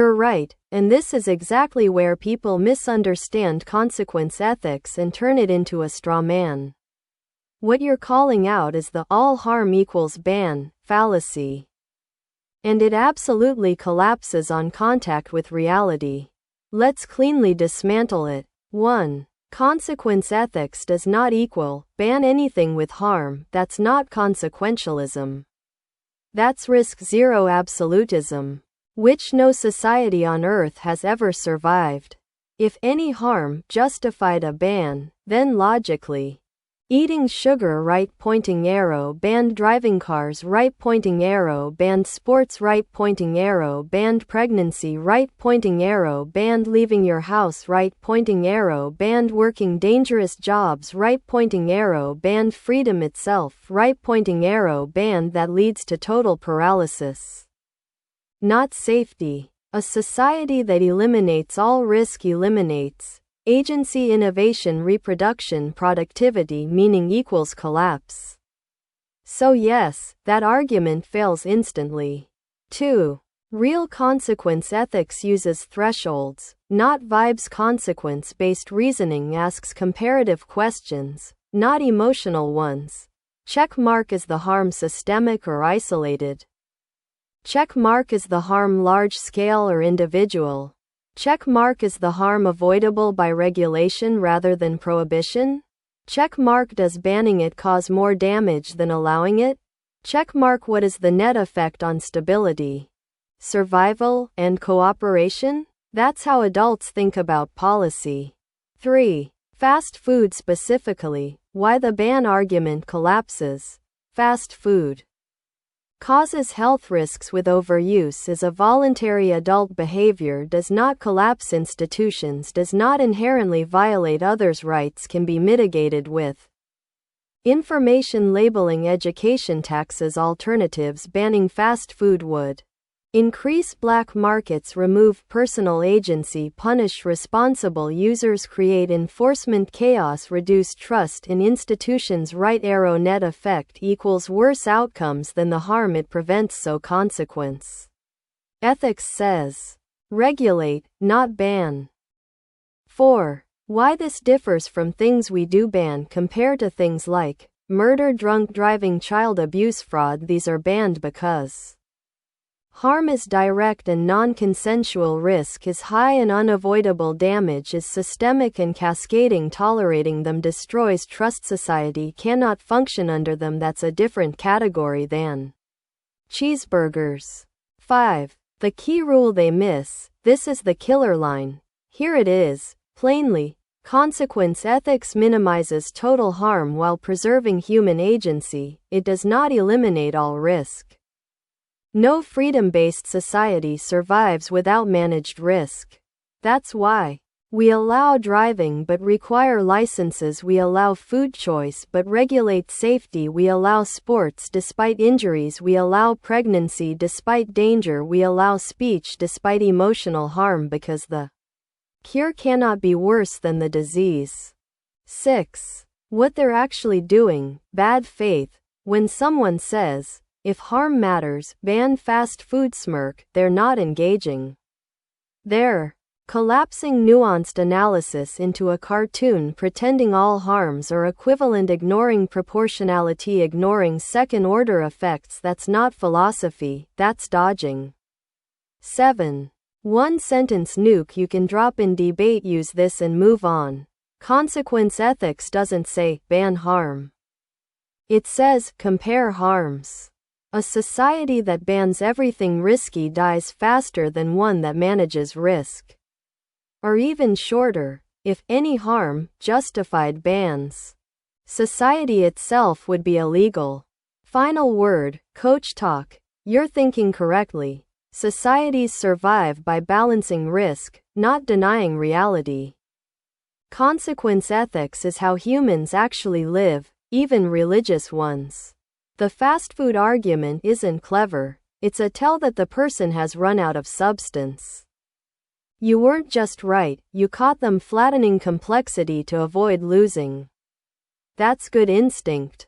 You're right, and this is exactly where people misunderstand consequence ethics and turn it into a straw man. What you're calling out is the all harm equals ban fallacy. And it absolutely collapses on contact with reality. Let's cleanly dismantle it. 1. Consequence ethics does not equal ban anything with harm. That's not consequentialism. That's risk zero absolutism, which no society on earth has ever survived. If any harm justified a ban, then logically, eating sugar right pointing arrow banned, driving cars right pointing arrow banned, sports right pointing arrow banned, pregnancy right pointing arrow banned, leaving your house right pointing arrow banned, working dangerous jobs right pointing arrow banned, freedom itself right pointing arrow banned. That leads to total paralysis, not safety. A society that eliminates all risk eliminates agency, innovation, reproduction, productivity, meaning equals collapse. So yes, that argument fails instantly. 2. Real consequence ethics uses thresholds, not vibes. Consequence-based reasoning asks comparative questions, not emotional ones. Check mark: is the harm systemic or isolated? Check mark: is the harm large scale or individual? Check mark: is the harm avoidable by regulation rather than prohibition? Check mark: does banning it cause more damage than allowing it? Check mark: what is the net effect on stability, survival, and cooperation? That's how adults think about policy. 3. Fast food specifically, why the ban argument collapses. Fast food causes health risks with overuse, is a voluntary adult behavior, does not collapse institutions, does not inherently violate others' rights, can be mitigated with information labeling, education, taxes, alternatives. Banning fast food would increase black markets, remove personal agency, punish responsible users, create enforcement chaos, reduce trust in institutions. Right arrow net effect equals worse outcomes than the harm it prevents. So consequence ethics says regulate, not ban. 4. Why this differs from things we do ban compared to things like murder, drunk driving, child abuse, fraud. These are banned because harm is direct and non-consensual, risk is high and unavoidable, damage is systemic and cascading. Tolerating them destroys trust. Society cannot function under them. That's a different category than cheeseburgers. 5. The key rule they miss. This is the killer line. Here it is, plainly. Consequence ethics minimizes total harm while preserving human agency. It does not eliminate all risk. No freedom-based society survives without managed risk. That's why we allow driving but require licenses, we allow food choice but regulate safety, we allow sports despite injuries, we allow pregnancy despite danger, we allow speech despite emotional harm, because the cure cannot be worse than the disease. 6. What they're actually doing, bad faith. When someone says, if harm matters, ban fast food, smirk, they're not engaging. They're collapsing nuanced analysis into a cartoon, pretending all harms are equivalent, ignoring proportionality, ignoring second-order effects. That's not philosophy, that's dodging. 7. One sentence nuke you can drop in debate, use this and move on. Consequence ethics doesn't say, ban harm. It says, compare harms. A society that bans everything risky dies faster than one that manages risk. Or even shorter, if any harm justified bans. Society itself would be illegal. Final word, Coach Talk. You're thinking correctly. Societies survive by balancing risk, not denying reality. Consequence ethics is how humans actually live, even religious ones. The fast food argument isn't clever, it's a tell that the person has run out of substance. You weren't just right, you caught them flattening complexity to avoid losing. That's good instinct.